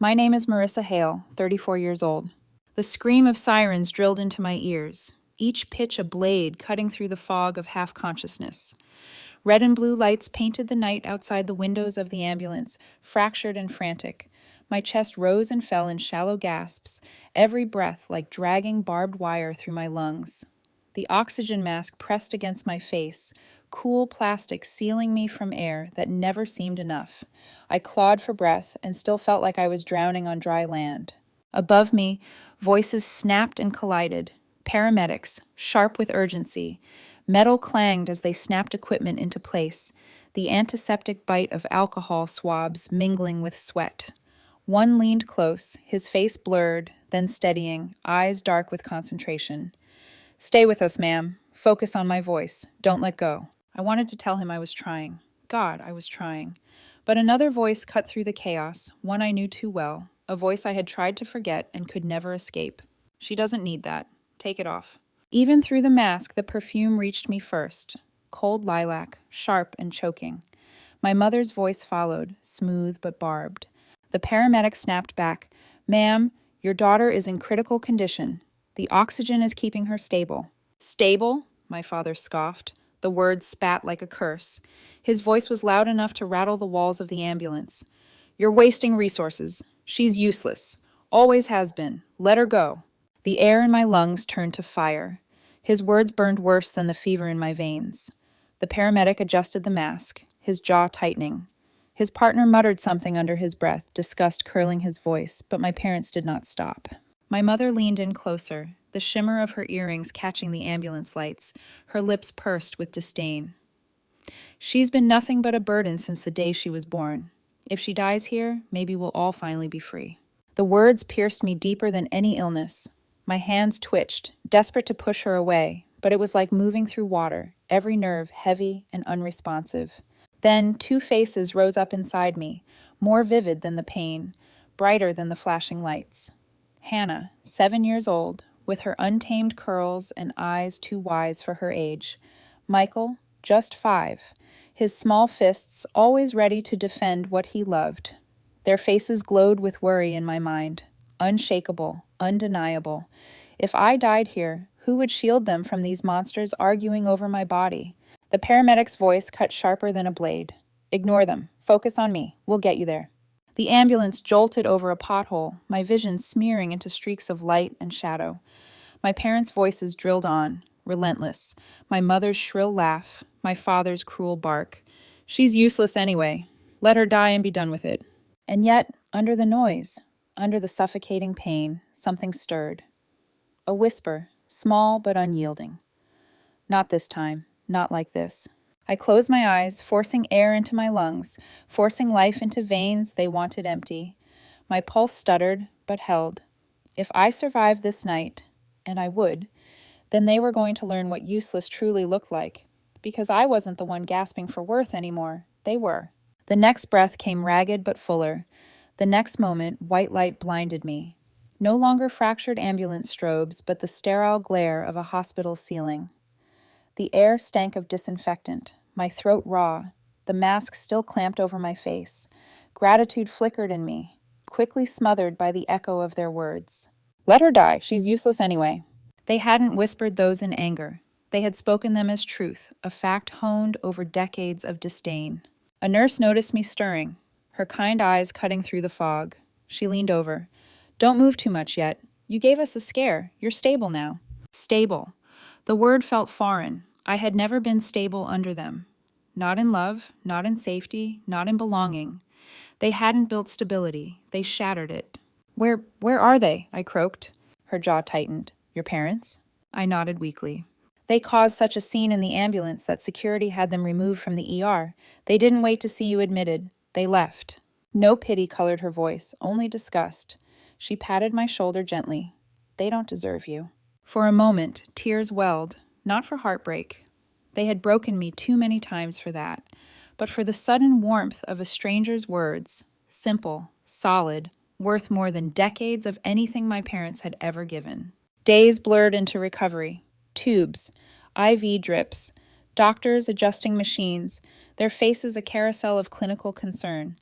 My name is Marissa Hale, 34 years old. The scream of sirens drilled into my ears, each pitch a blade cutting through the fog of half-consciousness. Red and blue lights painted the night outside the windows of the ambulance, fractured and frantic. My chest rose and fell in shallow gasps, every breath like dragging barbed wire through my lungs. The oxygen mask pressed against my face, cool plastic sealing me from air that never seemed enough. I clawed for breath and still felt like I was drowning on dry land. Above me, voices snapped and collided. Paramedics, sharp with urgency. Metal clanged as they snapped equipment into place, the antiseptic bite of alcohol swabs mingling with sweat. One leaned close, his face blurred, then steadying, eyes dark with concentration. "Stay with us, ma'am. Focus on my voice. Don't let go." I wanted to tell him I was trying. God, I was trying. But another voice cut through the chaos, one I knew too well, a voice I had tried to forget and could never escape. "She doesn't need that. Take it off." Even through the mask, the perfume reached me first. Cold lilac, sharp and choking. My mother's voice followed, smooth but barbed. The paramedic snapped back, "Ma'am, your daughter is in critical condition. The oxygen is keeping her stable." "Stable?" my father scoffed. The words spat like a curse. His voice was loud enough to rattle the walls of the ambulance. "You're wasting resources. She's useless. Always has been. Let her go." The air in my lungs turned to fire. His words burned worse than the fever in my veins. The paramedic adjusted the mask, his jaw tightening. His partner muttered something under his breath, disgust curling his voice, but my parents did not stop. My mother leaned in closer, the shimmer of her earrings catching the ambulance lights, her lips pursed with disdain. "She's been nothing but a burden since the day she was born. If she dies here, maybe we'll all finally be free." The words pierced me deeper than any illness. My hands twitched, desperate to push her away, but it was like moving through water, every nerve heavy and unresponsive. Then 2 faces rose up inside me, more vivid than the pain, brighter than the flashing lights. Hannah, 7 years old, with her untamed curls and eyes too wise for her age. Michael, just 5, his small fists always ready to defend what he loved. Their faces glowed with worry in my mind, unshakable, undeniable. If I died here, who would shield them from these monsters arguing over my body? The paramedic's voice cut sharper than a blade. "Ignore them. Focus on me. We'll get you there." The ambulance jolted over a pothole, my vision smearing into streaks of light and shadow. My parents' voices drilled on, relentless. My mother's shrill laugh, my father's cruel bark. "She's useless anyway. Let her die and be done with it." And yet, under the noise, under the suffocating pain, something stirred. A whisper, small but unyielding. "Not this time. Not like this." I closed my eyes, forcing air into my lungs, forcing life into veins they wanted empty. My pulse stuttered, but held. If I survived this night, and I would, then they were going to learn what useless truly looked like. Because I wasn't the one gasping for worth anymore. They were. The next breath came ragged but fuller. The next moment, white light blinded me. No longer fractured ambulance strobes, but the sterile glare of a hospital ceiling. The air stank of disinfectant, my throat raw, the mask still clamped over my face. Gratitude flickered in me, quickly smothered by the echo of their words. "Let her die. She's useless anyway." They hadn't whispered those in anger. They had spoken them as truth, a fact honed over decades of disdain. A nurse noticed me stirring, her kind eyes cutting through the fog. She leaned over. "Don't move too much yet. You gave us a scare. You're stable now." Stable. The word felt foreign. I had never been stable under them. Not in love, not in safety, not in belonging. They hadn't built stability. They shattered it. Where are they?" I croaked. Her jaw tightened. "Your parents?" I nodded weakly. "They caused such a scene in the ambulance that security had them removed from the ER. They didn't wait to see you admitted. They left." No pity colored her voice, only disgust. She patted my shoulder gently. "They don't deserve you." For a moment, tears welled, not for heartbreak. They had broken me too many times for that, but for the sudden warmth of a stranger's words, simple, solid, worth more than decades of anything my parents had ever given. Days blurred into recovery. Tubes, IV drips, doctors adjusting machines, their faces a carousel of clinical concern,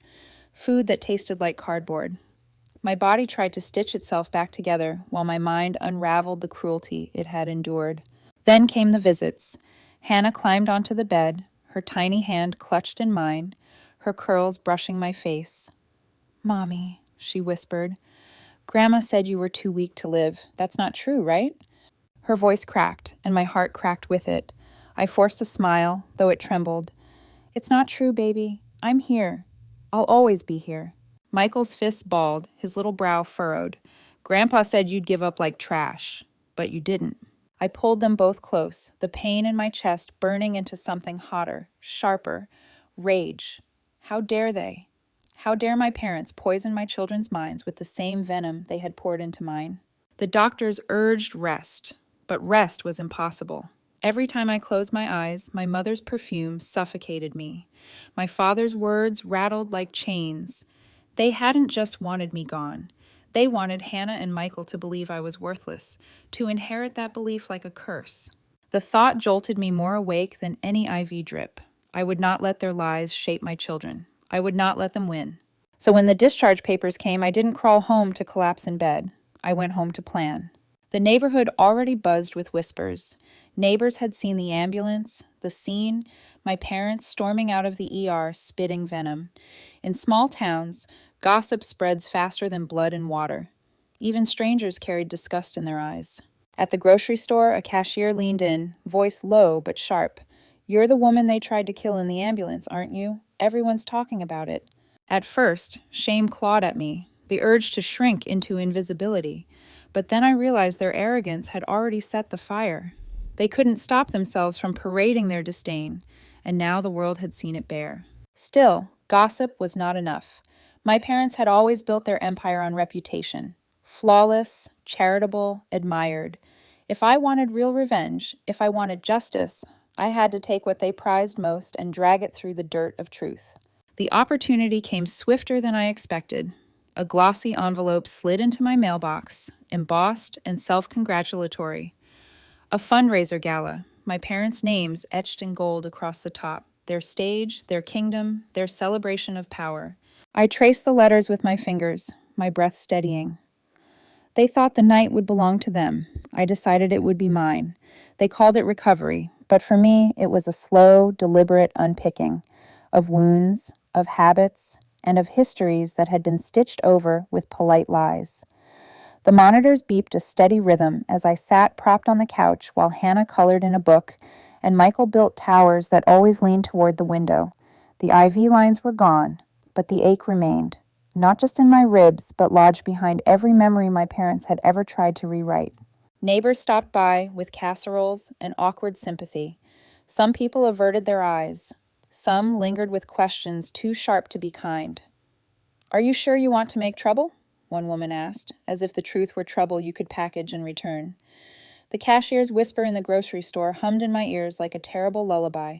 food that tasted like cardboard. My body tried to stitch itself back together while my mind unraveled the cruelty it had endured. Then came the visits. Hannah climbed onto the bed, her tiny hand clutched in mine, her curls brushing my face. "Mommy," she whispered, "Grandma said you were too weak to live. That's not true, right?" Her voice cracked, and my heart cracked with it. I forced a smile, though it trembled. "It's not true, baby. I'm here. I'll always be here." Michael's fists balled, his little brow furrowed. "Grandpa said you'd give up like trash, but you didn't." I pulled them both close, the pain in my chest burning into something hotter, sharper, rage. How dare they? How dare my parents poison my children's minds with the same venom they had poured into mine? The doctors urged rest, but rest was impossible. Every time I closed my eyes, my mother's perfume suffocated me. My father's words rattled like chains. They hadn't just wanted me gone. They wanted Hannah and Michael to believe I was worthless, to inherit that belief like a curse. The thought jolted me more awake than any IV drip. I would not let their lies shape my children. I would not let them win. So when the discharge papers came, I didn't crawl home to collapse in bed. I went home to plan. The neighborhood already buzzed with whispers. Neighbors had seen the ambulance, the scene, my parents storming out of the ER spitting venom. In small towns, gossip spreads faster than blood and water. Even strangers carried disgust in their eyes. At the grocery store, a cashier leaned in, voice low but sharp. "You're the woman they tried to kill in the ambulance, aren't you? Everyone's talking about it." At first, shame clawed at me, the urge to shrink into invisibility. But then I realized their arrogance had already set the fire. They couldn't stop themselves from parading their disdain, and now the world had seen it bare. Still, gossip was not enough. My parents had always built their empire on reputation. Flawless, charitable, admired. If I wanted real revenge, if I wanted justice, I had to take what they prized most and drag it through the dirt of truth. The opportunity came swifter than I expected. A glossy envelope slid into my mailbox, embossed and self-congratulatory. A fundraiser gala, my parents' names etched in gold across the top, their stage, their kingdom, their celebration of power. I traced the letters with my fingers, my breath steadying. They thought the night would belong to them. I decided it would be mine. They called it recovery, but for me, it was a slow, deliberate unpicking of wounds, of habits, and of histories that had been stitched over with polite lies. The monitors beeped a steady rhythm as I sat propped on the couch while Hannah colored in a book and Michael built towers that always leaned toward the window. The IV lines were gone, but the ache remained, not just in my ribs, but lodged behind every memory my parents had ever tried to rewrite. Neighbors stopped by with casseroles and awkward sympathy. Some people averted their eyes. Some lingered with questions too sharp to be kind. "Are you sure you want to make trouble?" one woman asked, as if the truth were trouble you could package and return. The cashier's whisper in the grocery store hummed in my ears like a terrible lullaby.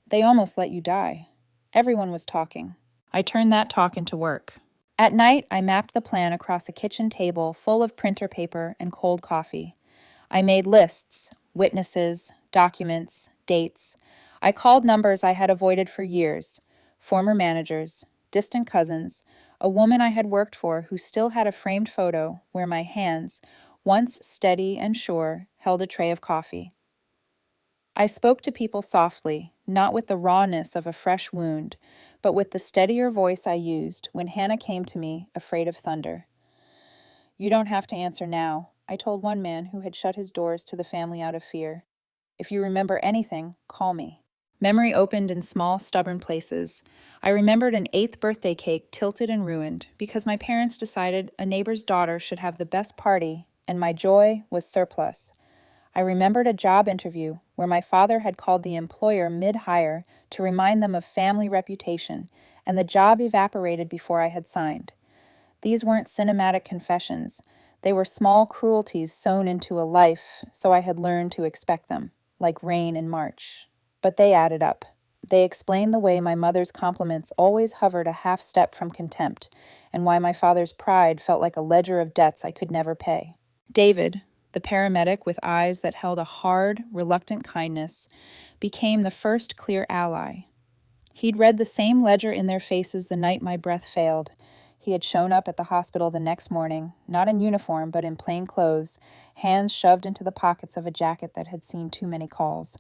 "They almost let you die." Everyone was talking. I turned that talk into work. At night, I mapped the plan across a kitchen table full of printer paper and cold coffee. I made lists, witnesses, documents, dates. I called numbers I had avoided for years, former managers, distant cousins, a woman I had worked for who still had a framed photo where my hands, once steady and sure, held a tray of coffee. I spoke to people softly, not with the rawness of a fresh wound, but with the steadier voice I used when Hannah came to me, afraid of thunder. "You don't have to answer now," I told one man who had shut his doors to the family out of fear. "If you remember anything, call me." Memory opened in small, stubborn places. I remembered an 8th birthday cake tilted and ruined because my parents decided a neighbor's daughter should have the best party, and my joy was surplus. I remembered a job interview where my father had called the employer mid-hire to remind them of family reputation, and the job evaporated before I had signed. These weren't cinematic confessions. They were small cruelties sewn into a life, so I had learned to expect them, like rain in March. But they added up. They explained the way my mother's compliments always hovered a half step from contempt, and why my father's pride felt like a ledger of debts I could never pay. David, the paramedic with eyes that held a hard, reluctant kindness, became the first clear ally. He'd read the same ledger in their faces the night my breath failed. He had shown up at the hospital the next morning, not in uniform but in plain clothes, hands shoved into the pockets of a jacket that had seen too many calls.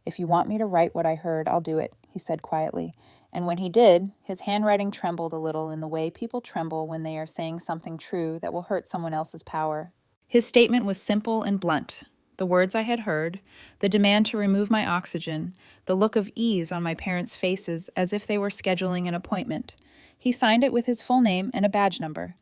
"If you want me to write what I heard, I'll do it," he said quietly. And when he did, his handwriting trembled a little in the way people tremble when they are saying something true that will hurt someone else's power. His statement was simple and blunt. The words I had heard, the demand to remove my oxygen, the look of ease on my parents' faces as if they were scheduling an appointment. He signed it with his full name and a badge number.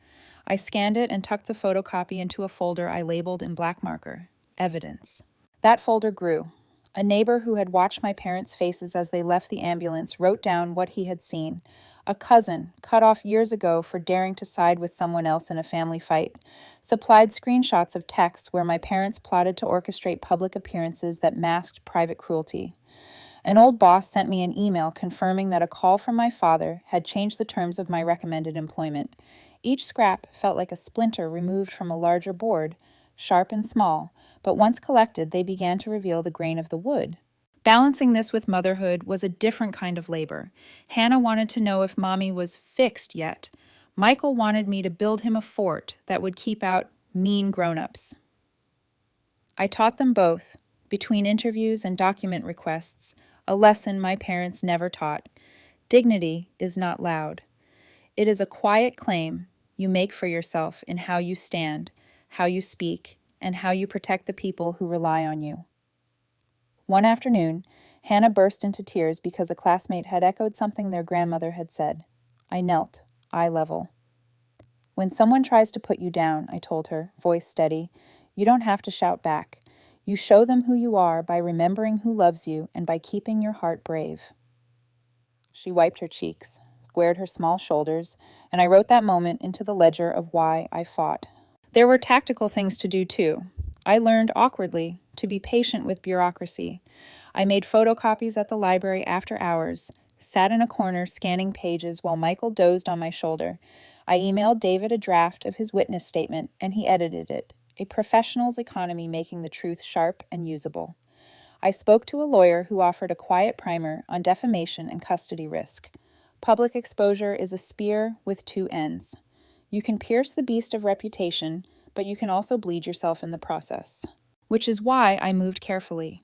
I scanned it and tucked the photocopy into a folder I labeled in black marker, Evidence. That folder grew. A neighbor who had watched my parents' faces as they left the ambulance wrote down what he had seen. A cousin, cut off years ago for daring to side with someone else in a family fight, supplied screenshots of texts where my parents plotted to orchestrate public appearances that masked private cruelty. An old boss sent me an email confirming that a call from my father had changed the terms of my recommended employment. Each scrap felt like a splinter removed from a larger board, sharp and small, but once collected, they began to reveal the grain of the wood. Balancing this with motherhood was a different kind of labor. Hannah wanted to know if Mommy was fixed yet. Michael wanted me to build him a fort that would keep out mean grown-ups. I taught them both, between interviews and document requests, a lesson my parents never taught. Dignity is not loud. It is a quiet claim you make for yourself in how you stand, how you speak, and how you protect the people who rely on you. One afternoon, Hannah burst into tears because a classmate had echoed something their grandmother had said. I knelt, eye level. "When someone tries to put you down," I told her, voice steady, "you don't have to shout back. You show them who you are by remembering who loves you and by keeping your heart brave." She wiped her cheeks, squared her small shoulders, and I wrote that moment into the ledger of why I fought. There were tactical things to do, too. I learned, awkwardly, to be patient with bureaucracy. I made photocopies at the library after hours, sat in a corner scanning pages while Michael dozed on my shoulder. I emailed David a draft of his witness statement, and he edited it, a professional's economy making the truth sharp and usable. I spoke to a lawyer who offered a quiet primer on defamation and custody risk. Public exposure is a spear with two ends. You can pierce the beast of reputation, but you can also bleed yourself in the process. Which is why I moved carefully.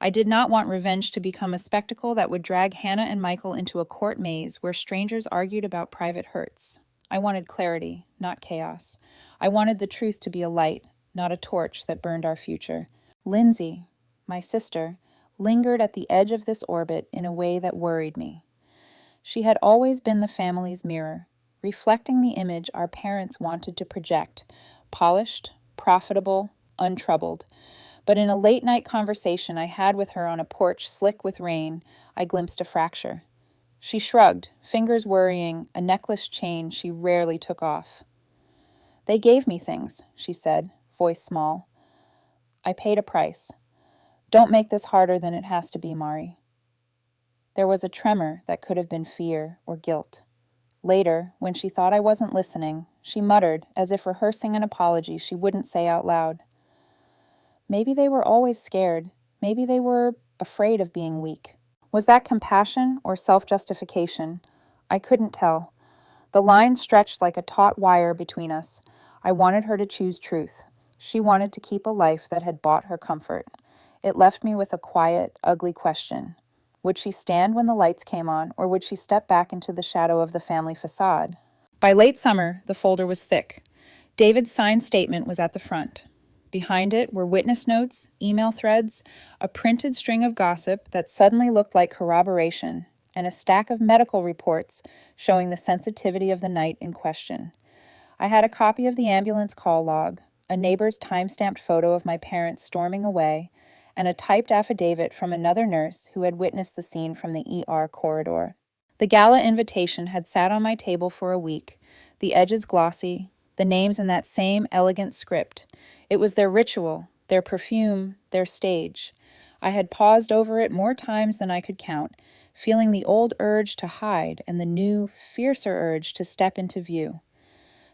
I did not want revenge to become a spectacle that would drag Hannah and Michael into a court maze where strangers argued about private hurts. I wanted clarity, not chaos. I wanted the truth to be a light, not a torch that burned our future. Lindsay, my sister, lingered at the edge of this orbit in a way that worried me. She had always been the family's mirror, reflecting the image our parents wanted to project, polished, profitable, untroubled. But in a late-night conversation I had with her on a porch slick with rain, I glimpsed a fracture. She shrugged, fingers worrying, a necklace chain she rarely took off. "They gave me things," she said, voice small. "I paid a price. Don't make this harder than it has to be, Mari." There was a tremor that could have been fear or guilt. Later, when she thought I wasn't listening, she muttered, as if rehearsing an apology she wouldn't say out loud. "Maybe they were always scared. Maybe they were afraid of being weak." Was that compassion or self-justification? I couldn't tell. The line stretched like a taut wire between us. I wanted her to choose truth. She wanted to keep a life that had bought her comfort. It left me with a quiet, ugly question. Would she stand when the lights came on, or would she step back into the shadow of the family facade? By late summer, the folder was thick. David's signed statement was at the front. Behind it were witness notes, email threads, a printed string of gossip that suddenly looked like corroboration, and a stack of medical reports showing the sensitivity of the night in question. I had a copy of the ambulance call log, a neighbor's time-stamped photo of my parents storming away, and a typed affidavit from another nurse who had witnessed the scene from the ER corridor. The Gala invitation had sat on my table for a week, the edges glossy, the names in that same elegant script. It was their ritual, their perfume, their stage. I had paused over it more times than I could count, feeling the old urge to hide and the new, fiercer urge to step into view.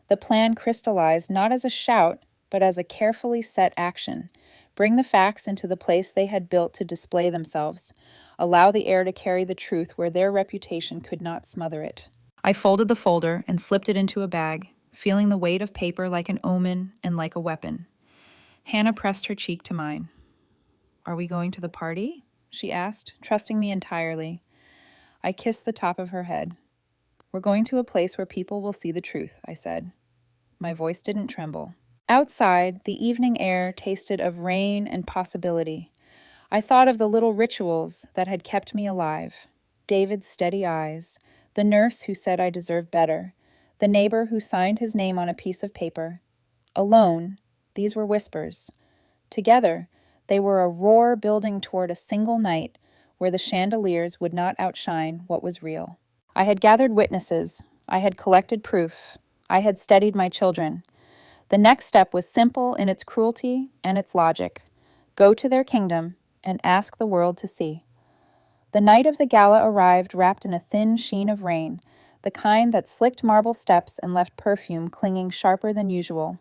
The plan crystallized not as a shout, but as a carefully set action. Bring the facts into the place they had built to display themselves. Allow the air to carry the truth where their reputation could not smother it. I folded the folder and slipped it into a bag, feeling the weight of paper like an omen and like a weapon. Hannah pressed her cheek to mine. "Are we going to the party?" she asked, trusting me entirely. I kissed the top of her head. "We're going to a place where people will see the truth," I said. My voice didn't tremble. Outside, the evening air tasted of rain and possibility. I thought of the little rituals that had kept me alive. David's steady eyes, the nurse who said I deserved better, the neighbor who signed his name on a piece of paper. Alone, these were whispers. Together, they were a roar building toward a single night where the chandeliers would not outshine what was real. I had gathered witnesses. I had collected proof. I had steadied my children. The next step was simple in its cruelty and its logic. Go to their kingdom and ask the world to see. The night of the gala arrived wrapped in a thin sheen of rain, the kind that slicked marble steps and left perfume clinging sharper than usual.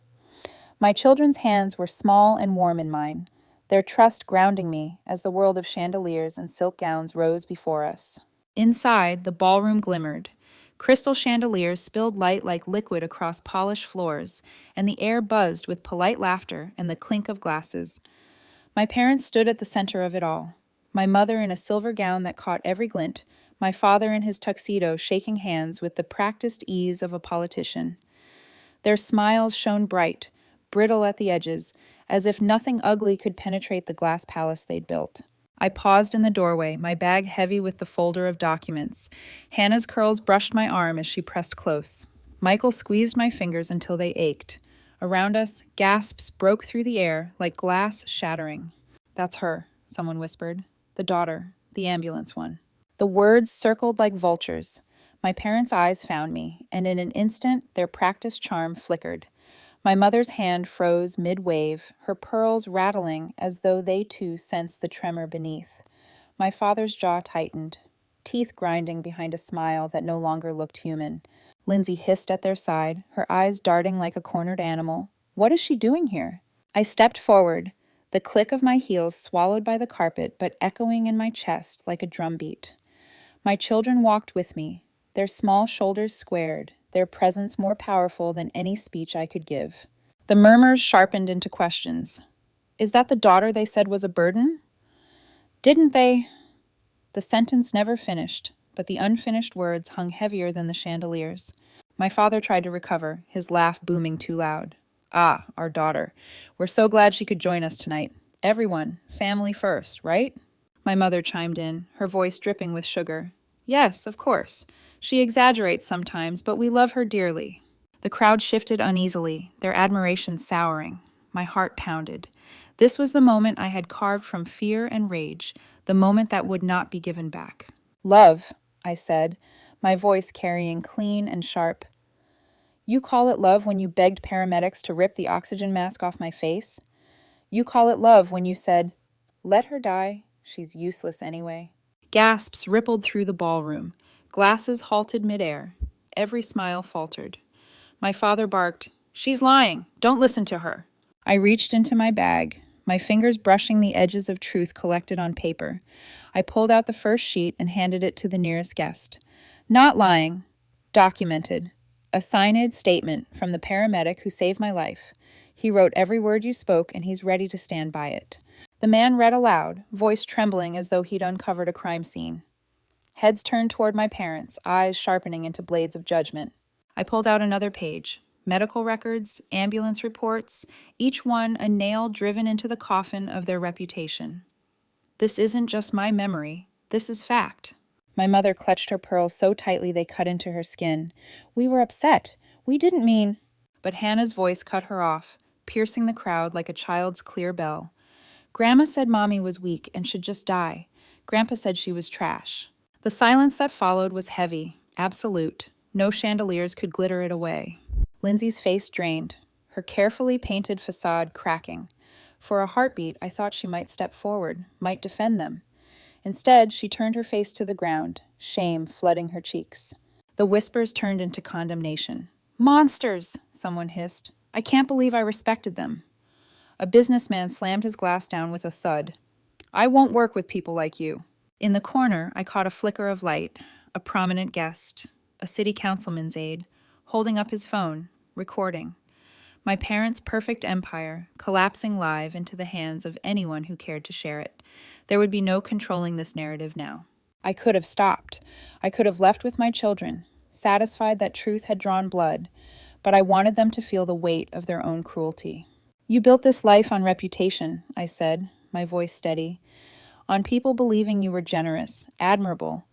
My children's hands were small and warm in mine, their trust grounding me as the world of chandeliers and silk gowns rose before us. Inside, the ballroom glimmered. Crystal chandeliers spilled light like liquid across polished floors, and the air buzzed with polite laughter and the clink of glasses. My parents stood at the center of it all. My mother in a silver gown that caught every glint, my father in his tuxedo shaking hands with the practiced ease of a politician. Their smiles shone bright, brittle at the edges, as if nothing ugly could penetrate the glass palace they'd built. I paused in the doorway, my bag heavy with the folder of documents. Hannah's curls brushed my arm as she pressed close. Michael squeezed my fingers until they ached. Around us, gasps broke through the air like glass shattering. "That's her," someone whispered. "The daughter, the ambulance one." The words circled like vultures. My parents' eyes found me, and in an instant their practiced charm flickered. My mother's hand froze mid-wave, her pearls rattling as though they too sensed the tremor beneath. My father's jaw tightened, teeth grinding behind a smile that no longer looked human. Lindsay hissed at their side, her eyes darting like a cornered animal. "What is she doing here?" I stepped forward, the click of my heels swallowed by the carpet but echoing in my chest like a drumbeat. My children walked with me, their small shoulders squared, their presence more powerful than any speech I could give. The murmurs sharpened into questions. "Is that the daughter they said was a burden?" "Didn't they?" The sentence never finished, but the unfinished words hung heavier than the chandeliers. My father tried to recover, his laugh booming too loud. "Ah, our daughter. We're so glad she could join us tonight. Everyone, family first, right?" My mother chimed in, her voice dripping with sugar. "Yes, of course. She exaggerates sometimes, but we love her dearly." The crowd shifted uneasily, their admiration souring. My heart pounded. This was the moment I had carved from fear and rage, the moment that would not be given back. "Love," I said, my voice carrying clean and sharp. "You call it love when you begged paramedics to rip the oxygen mask off my face? You call it love when you said, 'Let her die, she's useless anyway.'" Gasps rippled through the ballroom. Glasses halted midair. Every smile faltered. My father barked, "She's lying. Don't listen to her." I reached into my bag, my fingers brushing the edges of truth collected on paper. I pulled out the first sheet and handed it to the nearest guest. "Not lying. Documented. A signed statement from the paramedic who saved my life. He wrote every word you spoke, and he's ready to stand by it." The man read aloud, voice trembling as though he'd uncovered a crime scene. Heads turned toward my parents, eyes sharpening into blades of judgment. I pulled out another page. Medical records, ambulance reports, each one a nail driven into the coffin of their reputation. This isn't just my memory. This is fact. My mother clutched her pearls so tightly they cut into her skin. "We were upset. We didn't mean—" But Hannah's voice cut her off, piercing the crowd like a child's clear bell. "Grandma said Mommy was weak and should just die. Grandpa said she was trash." The silence that followed was heavy, absolute. No chandeliers could glitter it away. Lindsay's face drained, her carefully painted facade cracking. For a heartbeat, I thought she might step forward, might defend them. Instead, she turned her face to the ground, shame flooding her cheeks. The whispers turned into condemnation. "Monsters!" someone hissed. "I can't believe I respected them." A businessman slammed his glass down with a thud. "I won't work with people like you." In the corner, I caught a flicker of light, a prominent guest, a a city councilman's aide, holding up his phone, recording. My parents' perfect empire, collapsing live into the hands of anyone who cared to share it. There would be no controlling this narrative now. I could have stopped. I could have left with my children, satisfied that truth had drawn blood, but I wanted them to feel the weight of their own cruelty. You built this life on reputation, I said, my voice steady, on people believing you were generous, admirable,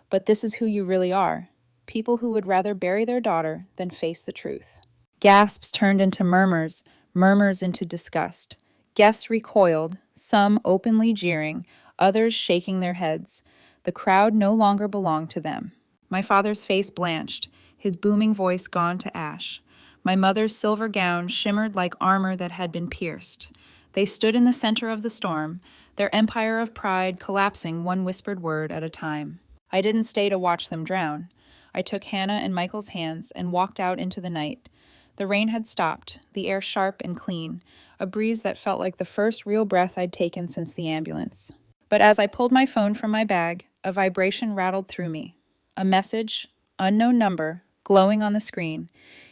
but this is who you really are, people who would rather bury their daughter than face the truth. Gasps turned into murmurs, murmurs into disgust. Guests recoiled, some openly jeering, others shaking their heads. The crowd no longer belonged to them. My father's face blanched, his booming voice gone to ash. My mother's silver gown shimmered like armor that had been pierced. They stood in the center of the storm, their empire of pride collapsing one whispered word at a time. I didn't stay to watch them drown. I took Hannah and Michael's hands and walked out into the night. The rain had stopped, the air sharp and clean, a breeze that felt like the first real breath I'd taken since the ambulance. But as I pulled my phone from my bag, a vibration rattled through me. A message, unknown number, glowing on the screen.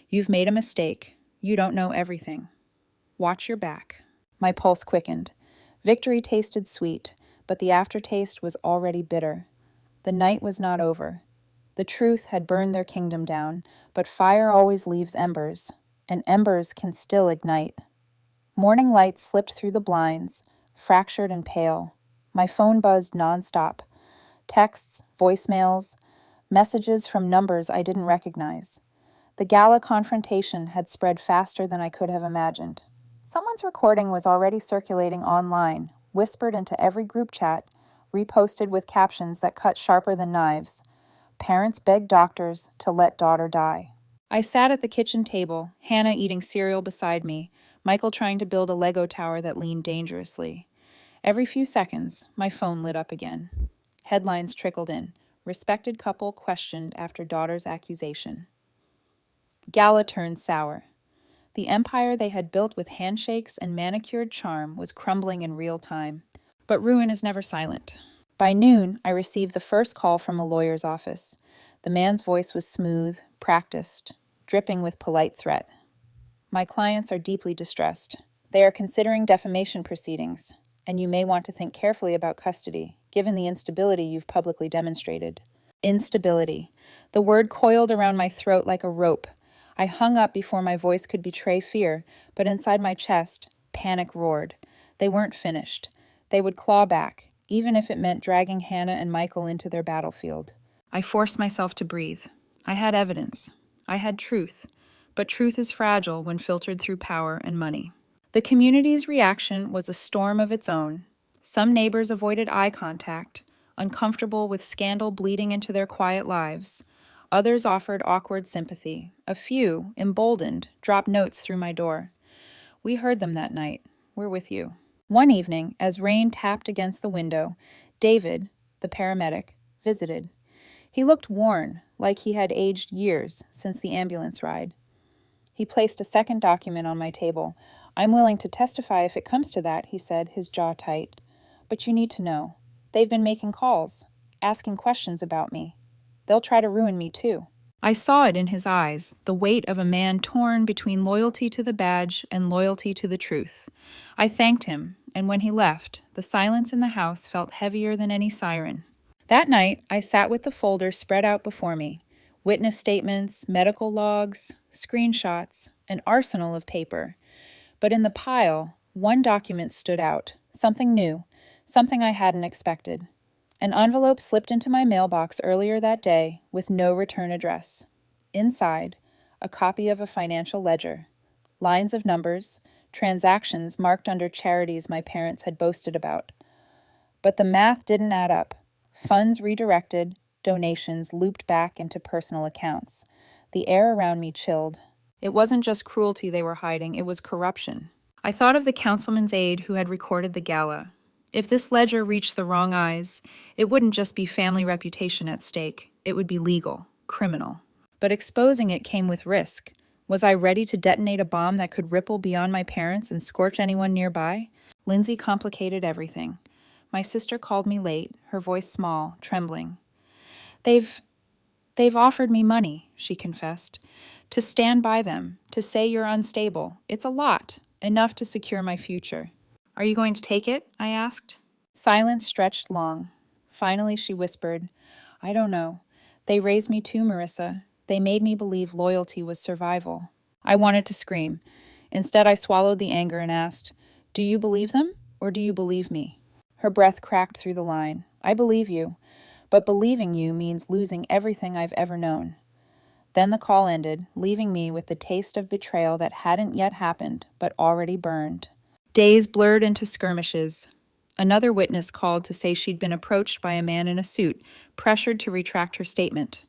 You've made a mistake. You don't know everything. Watch your back. My pulse quickened. Victory tasted sweet, but the aftertaste was already bitter. The night was not over. The truth had burned their kingdom down, but fire always leaves embers, and embers can still ignite. Morning light slipped through the blinds, fractured and pale. My phone buzzed nonstop. Texts, voicemails, messages from numbers I didn't recognize. The Gala confrontation had spread faster than I could have imagined. Someone's recording was already circulating online, whispered into every group chat, reposted with captions that cut sharper than knives. Parents beg doctors to let daughter die. I sat at the kitchen table, Hannah eating cereal beside me, Michael trying to build a Lego tower that leaned dangerously. Every few seconds, my phone lit up again. Headlines trickled in. Respected couple questioned after daughter's accusation. Gala turned sour. The empire they had built with handshakes and manicured charm was crumbling in real time. But ruin is never silent. By noon, I received the first call from a lawyer's office. The man's voice was smooth, practiced, dripping with polite threat. My clients are deeply distressed. They are considering defamation proceedings, and you may want to think carefully about custody, given the instability you've publicly demonstrated. Instability. The word coiled around my throat like a rope. I hung up before my voice could betray fear, but inside my chest, panic roared. They weren't finished. They would claw back, even if it meant dragging Hannah and Michael into their battlefield. I forced myself to breathe. I had evidence. I had truth. But truth is fragile when filtered through power and money. The community's reaction was a storm of its own. Some neighbors avoided eye contact, uncomfortable with scandal bleeding into their quiet lives. Others offered awkward sympathy. A few, emboldened, dropped notes through my door. We heard them that night. We're with you. One evening, as rain tapped against the window, David, the paramedic, visited. He looked worn, like he had aged years since the ambulance ride. He placed a second document on my table. I'm willing to testify if it comes to that, he said, his jaw tight. But you need to know. They've been making calls, asking questions about me. They'll try to ruin me too. I saw it in his eyes, the weight of a man torn between loyalty to the badge and loyalty to the truth. I thanked him, and when he left, the silence in the house felt heavier than any siren. That night, I sat with the folder spread out before me. Witness statements, medical logs, screenshots, an arsenal of paper. But in the pile, one document stood out, something new, something I hadn't expected. An envelope slipped into my mailbox earlier that day with no return address. Inside, a copy of a financial ledger. Lines of numbers, transactions marked under charities my parents had boasted about. But the math didn't add up. Funds redirected, donations looped back into personal accounts. The air around me chilled. It wasn't just cruelty they were hiding, it was corruption. I thought of the councilman's aide who had recorded the gala. If this ledger reached the wrong eyes, it wouldn't just be family reputation at stake. It would be legal, criminal. But exposing it came with risk. Was I ready to detonate a bomb that could ripple beyond my parents and scorch anyone nearby? Lindsay complicated everything. My sister called me late, her voice small, trembling. They've They've offered me money, she confessed. To stand by them, to say you're unstable. It's a lot, enough to secure my future. Are you going to take it? I asked. Silence stretched long. Finally, she whispered, I don't know. They raised me too, Marissa. They made me believe loyalty was survival. I wanted to scream. Instead, I swallowed the anger and asked, Do you believe them, or do you believe me? Her breath cracked through the line. I believe you, but believing you means losing everything I've ever known. Then the call ended, leaving me with the taste of betrayal that hadn't yet happened, but already burned. Days blurred into skirmishes. Another witness called to say she'd been approached by a man in a suit, pressured to retract her statement.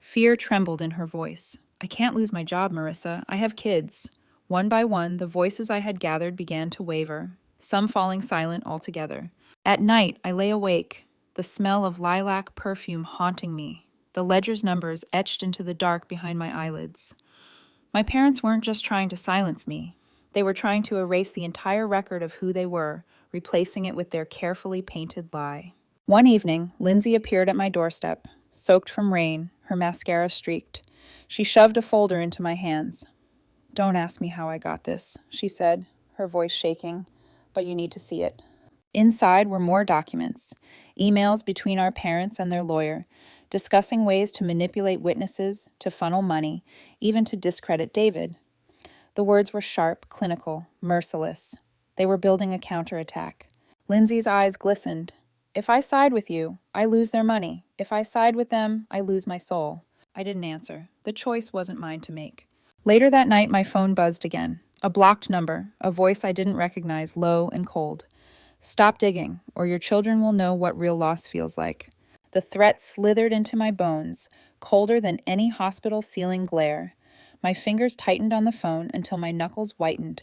Fear trembled in her voice. I can't lose my job, Marissa. I have kids. One by one, the voices I had gathered began to waver, some falling silent altogether. At night, I lay awake, the smell of lilac perfume haunting me, the ledger's numbers etched into the dark behind my eyelids. My parents weren't just trying to silence me. They were trying to erase the entire record of who they were, replacing it with their carefully painted lie. One evening, Lindsay appeared at my doorstep, soaked from rain, her mascara streaked. She shoved a folder into my hands. Don't ask me how I got this, she said, her voice shaking, but you need to see it. Inside were more documents, emails between our parents and their lawyer, discussing ways to manipulate witnesses, to funnel money, even to discredit David. The words were sharp, clinical, merciless. They were building a counterattack. Lindsay's eyes glistened. If I side with you, I lose their money. If I side with them, I lose my soul. I didn't answer. The choice wasn't mine to make. Later that night, my phone buzzed again. A blocked number, a voice I didn't recognize, low and cold. Stop digging, or your children will know what real loss feels like. The threat slithered into my bones, colder than any hospital ceiling glare. My fingers tightened on the phone until my knuckles whitened.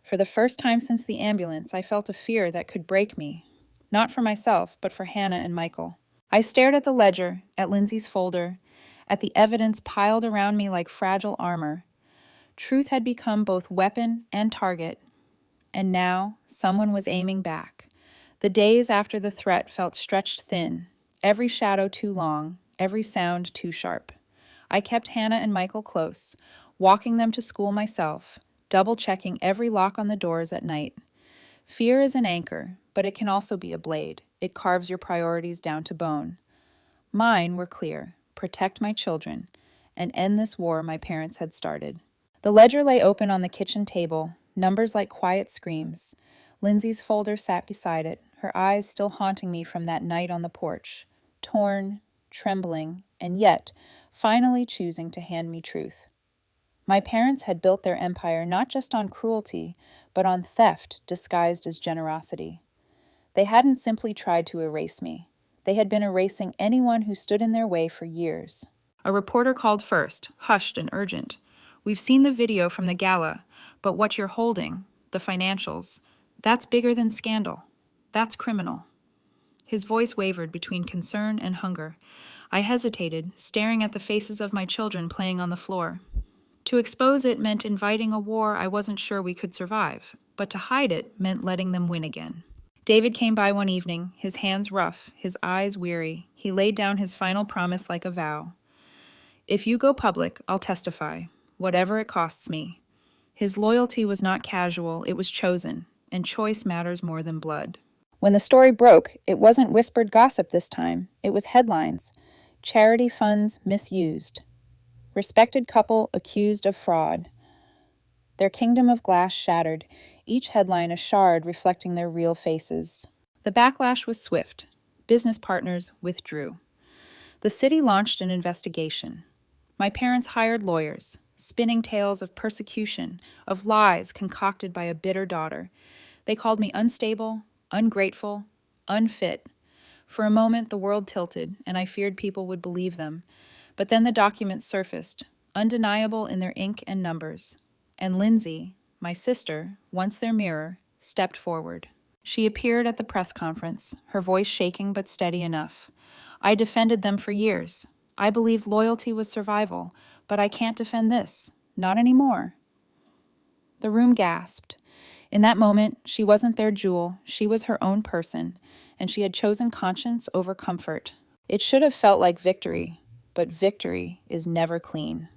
For the first time since the ambulance, I felt a fear that could break me. Not for myself, but for Hannah and Michael. I stared at the ledger, at Lindsay's folder, at the evidence piled around me like fragile armor. Truth had become both weapon and target. And now, someone was aiming back. The days after the threat felt stretched thin, every shadow too long, every sound too sharp. I kept Hannah and Michael close, walking them to school myself, double-checking every lock on the doors at night. Fear is an anchor, but it can also be a blade. It carves your priorities down to bone. Mine were clear: protect my children, and end this war my parents had started. The ledger lay open on the kitchen table, numbers like quiet screams. Lindsay's folder sat beside it, her eyes still haunting me from that night on the porch, torn, trembling, and yet finally choosing to hand me truth. My parents had built their empire not just on cruelty, but on theft disguised as generosity. They hadn't simply tried to erase me. They had been erasing anyone who stood in their way for years. A reporter called first, hushed and urgent. We've seen the video from the Gala, but what you're holding, the financials, that's bigger than scandal. That's criminal. His voice wavered between concern and hunger. I hesitated, staring at the faces of my children playing on the floor. To expose it meant inviting a war I wasn't sure we could survive, but to hide it meant letting them win again. David came by one evening, his hands rough, his eyes weary. He laid down his final promise like a vow. If you go public, I'll testify, whatever it costs me. His loyalty was not casual, it was chosen, and choice matters more than blood. When the story broke, it wasn't whispered gossip this time. It was headlines. Charity funds misused. Respected couple accused of fraud. Their kingdom of glass shattered, each headline a shard reflecting their real faces. The backlash was swift. Business partners withdrew. The city launched an investigation. My parents hired lawyers, spinning tales of persecution, of lies concocted by a bitter daughter. They called me unstable, ungrateful, unfit. For a moment, the world tilted, and I feared people would believe them. But then the documents surfaced, undeniable in their ink and numbers. And Lindsay, my sister, once their mirror, stepped forward. She appeared at the press conference, her voice shaking but steady enough. I defended them for years. I believed loyalty was survival, but I can't defend this. Not anymore. The room gasped. In that moment, she wasn't their jewel, she was her own person, and she had chosen conscience over comfort. It should have felt like victory, but victory is never clean.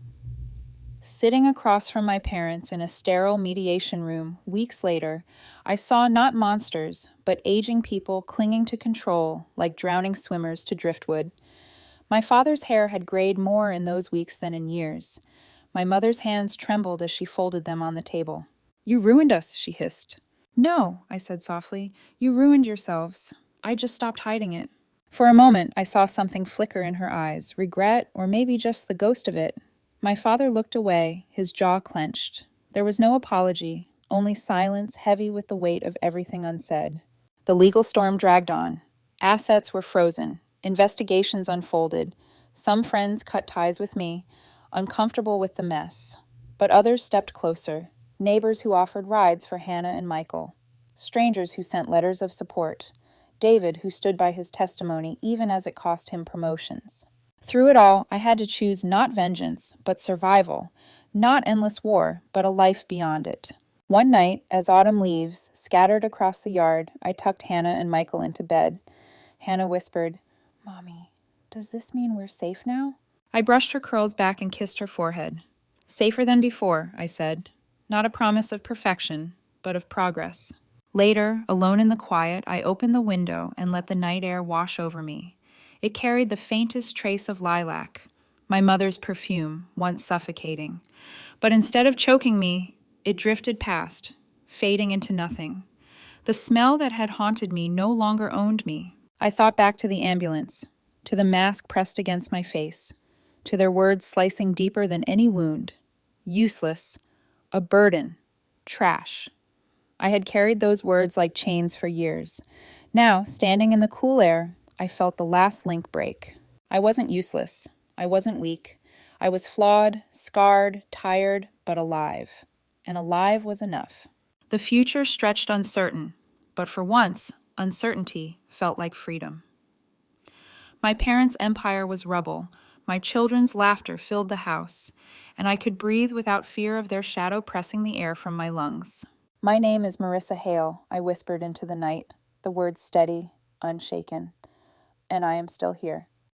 Sitting across from my parents in a sterile mediation room weeks later, I saw not monsters, but aging people clinging to control like drowning swimmers to driftwood. My father's hair had grayed more in those weeks than in years. My mother's hands trembled as she folded them on the table. "You ruined us," she hissed. "No," I said softly. "You ruined yourselves. I just stopped hiding it." For a moment, I saw something flicker in her eyes, regret, or maybe just the ghost of it. My father looked away, his jaw clenched. There was no apology, only silence heavy with the weight of everything unsaid. The legal storm dragged on. Assets were frozen. Investigations unfolded. Some friends cut ties with me, uncomfortable with the mess. But others stepped closer. Neighbors who offered rides for Hannah and Michael. Strangers who sent letters of support. David who stood by his testimony even as it cost him promotions. Through it all, I had to choose not vengeance, but survival. Not endless war, but a life beyond it. One night, as autumn leaves scattered across the yard, I tucked Hannah and Michael into bed. Hannah whispered, "Mommy, does this mean we're safe now?" I brushed her curls back and kissed her forehead. "Safer than before," I said. Not a promise of perfection, but of progress. Later, alone in the quiet, I opened the window and let the night air wash over me. It carried the faintest trace of lilac, my mother's perfume, once suffocating. But instead of choking me, it drifted past, fading into nothing. The smell that had haunted me no longer owned me. I thought back to the ambulance, to the mask pressed against my face, to their words slicing deeper than any wound. Useless, a burden, trash. I had carried those words like chains for years. Now, standing in the cool air, I felt the last link break. I wasn't useless. I wasn't weak. I was flawed, scarred, tired, but alive. And alive was enough. The future stretched uncertain, but for once, uncertainty felt like freedom. My parents' empire was rubble. My children's laughter filled the house, and I could breathe without fear of their shadow pressing the air from my lungs. "My name is Marissa Hale," I whispered into the night, the words steady, unshaken. "And I am still here."